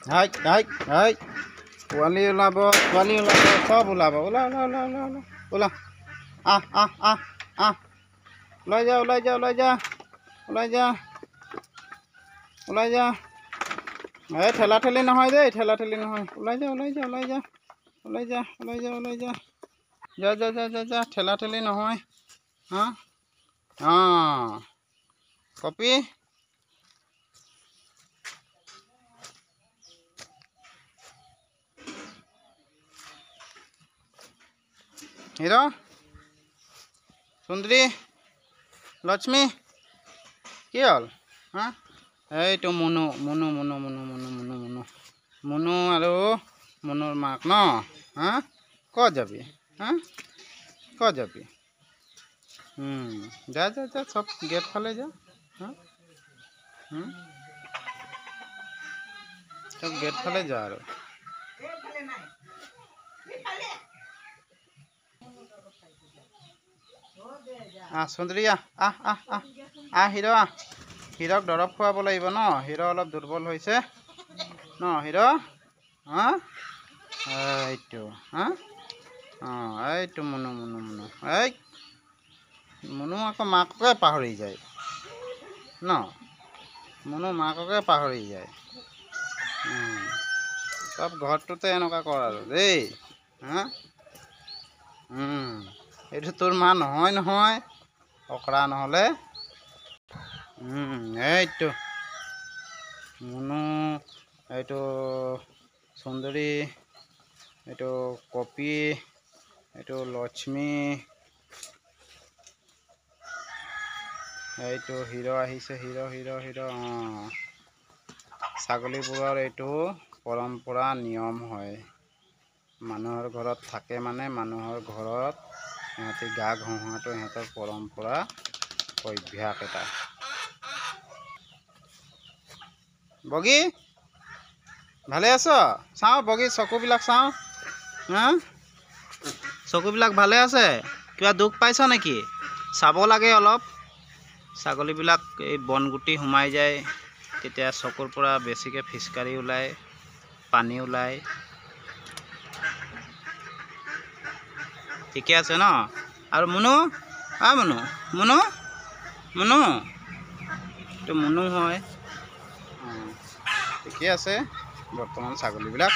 হাই হাই হাই পোৱালি ওলাব চব ওলাব ওলা ওলা ওলা ওলা ওলা ওলা আহ আহ আহ আহ ওলাই যা ওলাই যা ওলাই যা ওলাই যা ওলাই যা এই ঠেলা ঠেলি নহয় দেই ঠেলা ঠেলি নহয় ওলাই যা ওলাই যা ওলাই যা ওলাই যা ওলাই যা ওলাই যা যা যা যা যা যা ঠেলা ঠেলি নহয় হা অঁ কপি হিৰ সুন্দৰী লক্ষ্মী কি হ'ল হা এইটো মুনু মুনু মুনু মুনু মুনু মুনু মুনু মুনু আৰু মুনুৰ মাক ন হা ক'ত যাবি হা ক'ত যাবি যা যা যা চব গেট ফালে যা হা চব গেট ফালে যা আৰু সুন্দৰী আহ আহ আহ আহ হিৰ হিৰক দৰৱ খুৱাব লাগিব ন হিৰ অলপ দুৰ্বল হৈছে ন হিৰ হা এইটো হা অঁ এইটো মুনু মুনু মুনু এই মুনু আকৌ মাককে পাহৰি যায় ন মুনু মাককে পাহৰি যায় চব ঘৰটোতে এনেকুৱা কৰ আৰু দেই হা এইটো তোৰ মা নহয় নহয় অকৰা নহ'লে এইটো মুনু এইটো সুন্দৰী এইটো কপি এইটো লক্ষ্মী এইটো হিৰ আহিছে হিৰ হিৰ হিৰ অঁ ছাগলীবোৰৰ এইটো পৰম্পৰা নিয়ম হয় মানুহৰ ঘৰত থাকে মানে মানুহৰ ঘৰত সিহঁতি গা ঘঁহাটো সিহঁতৰ পৰম্পৰা অভ্যাস এটা বগী ভালে আছ চাওঁ বগী চকুবিলাক চাওঁ হা চকুবিলাক ভালে আছে কিবা দুখ পাইছ নেকি চাব লাগে অলপ ছাগলীবিলাক এই বনগুটি সোমাই যায় তেতিয়া চকুৰ পৰা বেছিকৈ ফিচকাৰি ওলায় পানী ওলায় ঠিকে আছে ন আৰু মুনু মুনু মুনু মুনু এইটো মুনু হয় ঠিকে আছে বৰ্তমান ছাগলীবিলাক